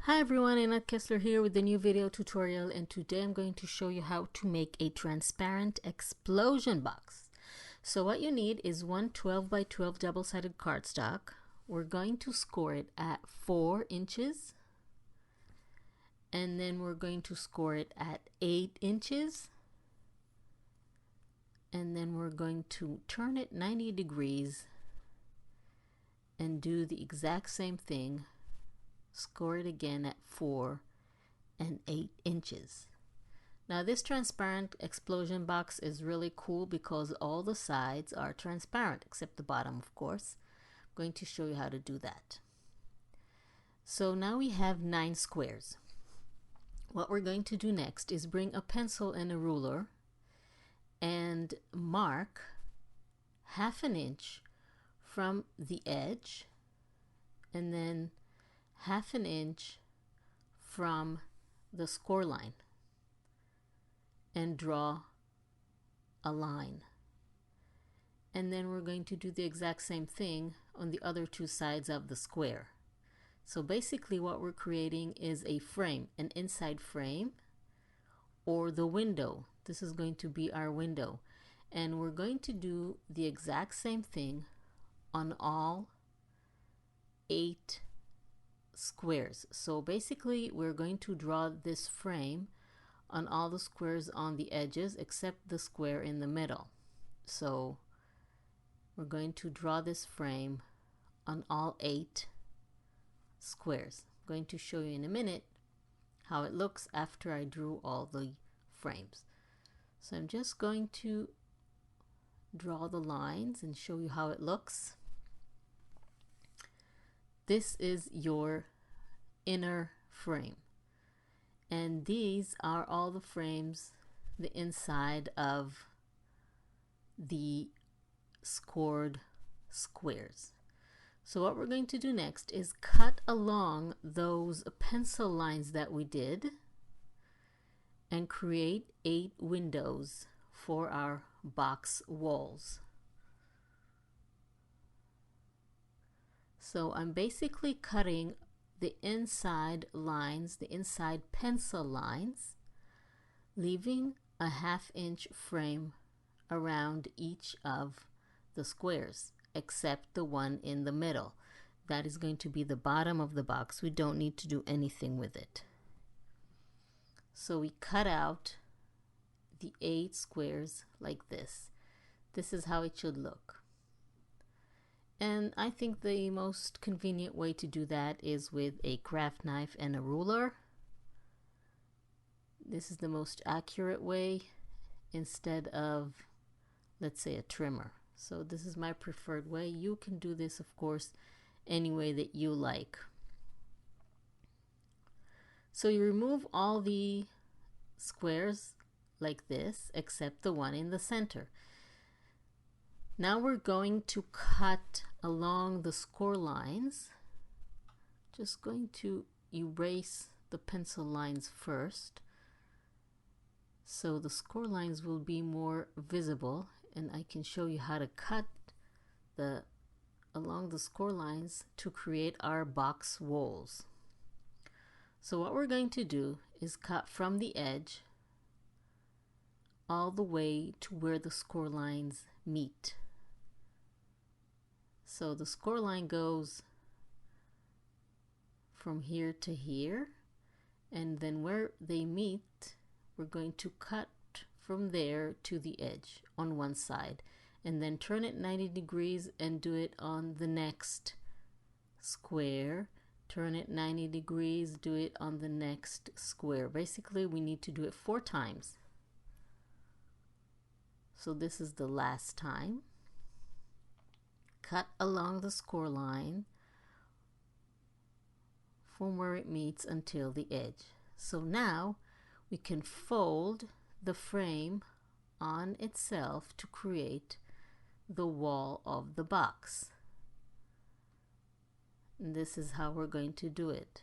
Hi everyone, Annette Kessler here with a new video tutorial, and today I'm going to show you how to make a transparent explosion box. So what you need is one 12 by 12 double-sided cardstock. We're going to score it at 4 inches, and then we're going to score it at 8 inches, and then we're going to turn it 90 degrees and do the exact same thing. Score it again at 4 and 8 inches. Now this transparent explosion box is really cool because all the sides are transparent except the bottom, of course. I'm going to show you how to do that. So now we have 9 squares. What we're going to do next is bring a pencil and a ruler and mark 1/2 inch from the edge, and then 1/2 inch from the score line, and draw a line. And then we're going to do the exact same thing on the other two sides of the square. So basically what we're creating is a frame, an inside frame, or the window. This is going to be our window, and we're going to do the exact same thing on all 8 squares. So basically we're going to draw this frame on all the squares on the edges except the square in the middle. So we're going to draw this frame on all 8 squares. I'm going to show you in a minute how it looks after I drew all the frames. So I'm just going to draw the lines and show you how it looks. This is your inner frame, and these are all the frames, the inside of the scored squares. So what we're going to do next is cut along those pencil lines that we did and create 8 windows for our box walls. So I'm basically cutting the inside lines, the inside pencil lines, leaving a 1/2 inch frame around each of the squares except the one in the middle. That is going to be the bottom of the box. We don't need to do anything with it. So we cut out the 8 squares like this. This is how it should look. And I think the most convenient way to do that is with a craft knife and a ruler. This is the most accurate way instead of, let's say, a trimmer. So this is my preferred way. You can do this, of course, any way that you like. So you remove all the squares like this except the one in the center. Now we're going to cut along the score lines. Just going to erase the pencil lines first so the score lines will be more visible, and I can show you how to cut along the score lines to create our box walls. So what we're going to do is cut from the edge all the way to where the score lines meet. So the score line goes from here to here, and then where they meet, we're going to cut from there to the edge on one side, and then turn it 90 degrees and do it on the next square. Turn it 90 degrees, do it on the next square. Basically, we need to do it 4 times. So this is the last time. Cut along the score line from where it meets until the edge. So now we can fold the frame on itself to create the wall of the box. And this is how we're going to do it.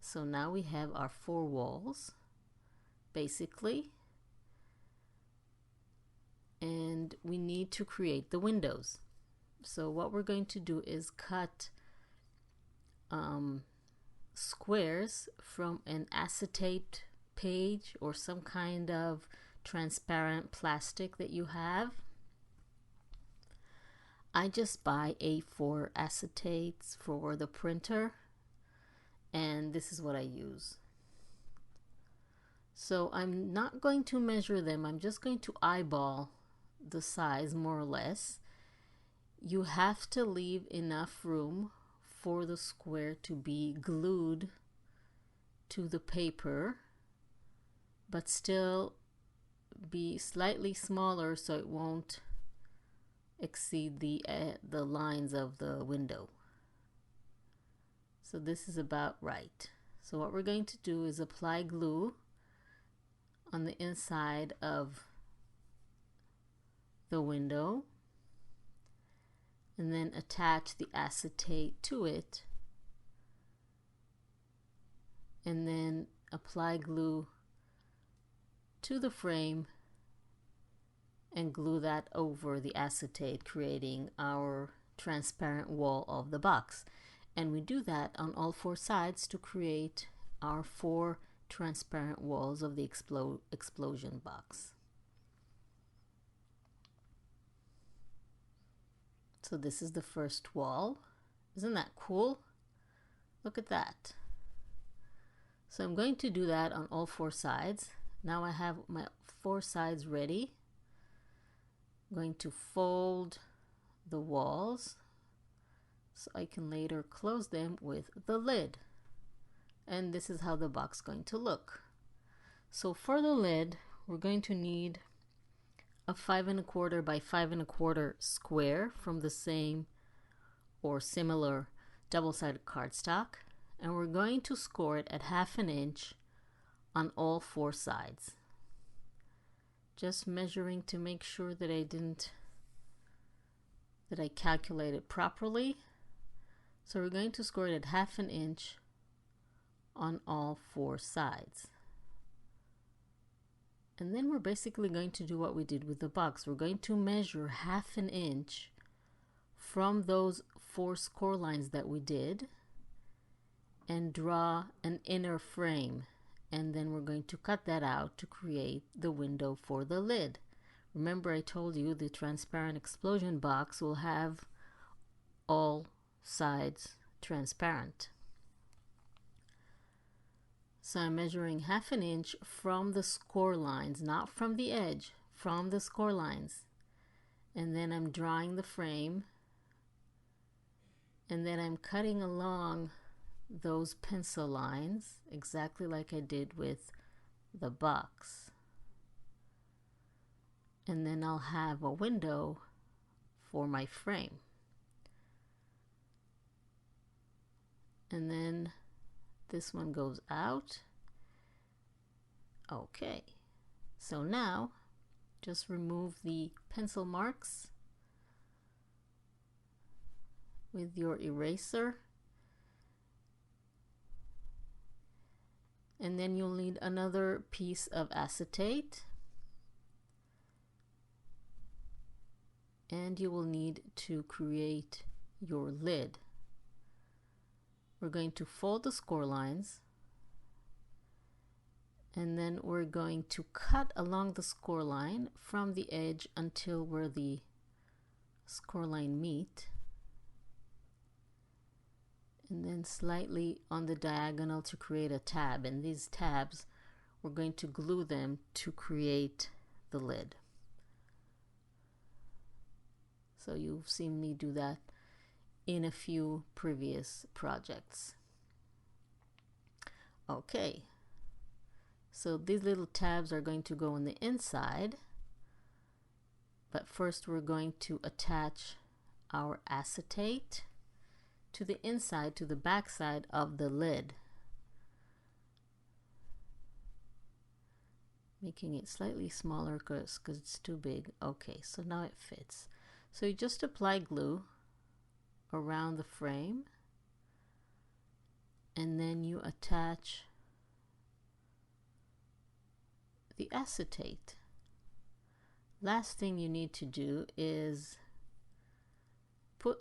So now we have our 4 walls, basically. And we need to create the windows. So what we're going to do is cut squares from an acetate page or some kind of transparent plastic that you have. I just buy A4 acetates for the printer, and this is what I use. So I'm not going to measure them, I'm just going to eyeball the size more or less. You have to leave enough room for the square to be glued to the paper, but still be slightly smaller so it won't exceed the lines of the window. So this is about right. So what we're going to do is apply glue on the inside of the window and then attach the acetate to it, and then apply glue to the frame and glue that over the acetate, creating our transparent wall of the box. And we do that on all four sides to create our 4 transparent walls of the explosion box. So this is the first wall. Isn't that cool? Look at that. So I'm going to do that on all 4 sides. Now I have my 4 sides ready. I'm going to fold the walls so I can later close them with the lid. And this is how the box is going to look. So for the lid, we're going to need a 5 1/4 by 5 1/4 square from the same or similar double-sided cardstock, and we're going to score it at 1/2 inch on all 4 sides. Just measuring to make sure that I calculated properly. So we're going to score it at 1/2 inch on all 4 sides. And then we're basically going to do what we did with the box. We're going to measure 1/2 inch from those 4 score lines that we did and draw an inner frame. And then we're going to cut that out to create the window for the lid. Remember, I told you the transparent explosion box will have all sides transparent. So I'm measuring 1/2 inch from the score lines, not from the edge, from the score lines. And then I'm drawing the frame, and then I'm cutting along those pencil lines exactly like I did with the box. And then I'll have a window for my frame. And then this one goes out. Okay, so now just remove the pencil marks with your eraser, and then you'll need another piece of acetate, and you will need to create your lid. We're going to fold the score lines, and then we're going to cut along the score line from the edge until where the score line meet, and then slightly on the diagonal to create a tab. And these tabs, we're going to glue them to create the lid. So you've seen me do that in a few previous projects. Okay, so these little tabs are going to go on the inside, but first we're going to attach our acetate to the inside, to the back side of the lid, making it slightly smaller because it's too big. Okay, so now it fits. So you just apply glue around the frame, and then you attach the acetate. Last thing you need to do is put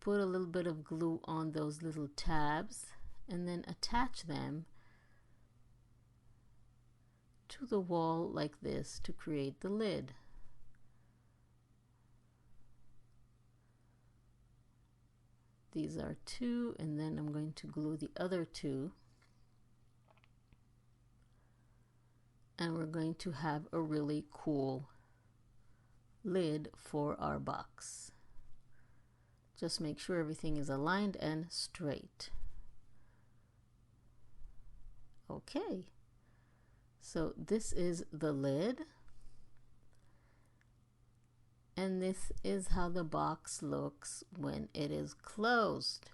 put a little bit of glue on those little tabs and then attach them to the wall like this to create the lid. These are two, and then I'm going to glue the other two, and we're going to have a really cool lid for our box. Just make sure everything is aligned and straight. Okay, so this is the lid, and this is how the box looks when it is closed.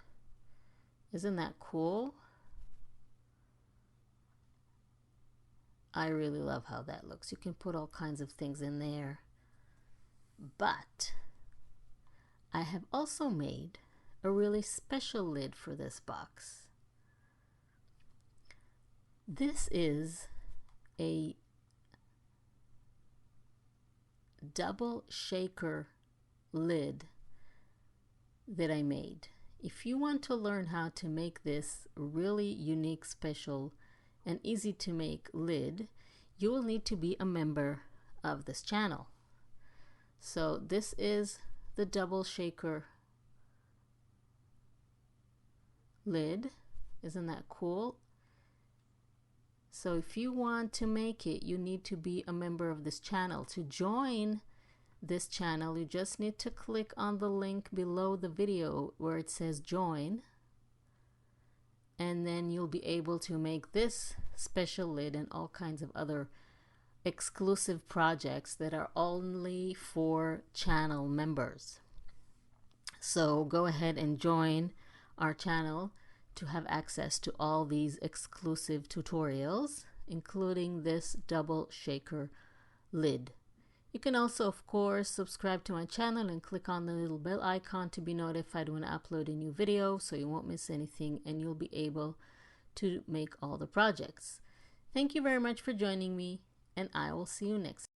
Isn't that cool? I really love how that looks. You can put all kinds of things in there. But I have also made a really special lid for this box. This is a double shaker lid that I made. If you want to learn how to make this really unique, special, and easy to make lid, you will need to be a member of this channel. So this is the double shaker lid. Isn't that cool? So if you want to make it, you need to be a member of this channel. To join this channel, you just need to click on the link below the video where it says join, and then you'll be able to make this special lid and all kinds of other exclusive projects that are only for channel members. So go ahead and join our channel to have access to all these exclusive tutorials, including this double shaker lid. You can also, of course, subscribe to my channel and click on the little bell icon to be notified when I upload a new video, so you won't miss anything and you'll be able to make all the projects. Thank you very much for joining me, and I will see you next time.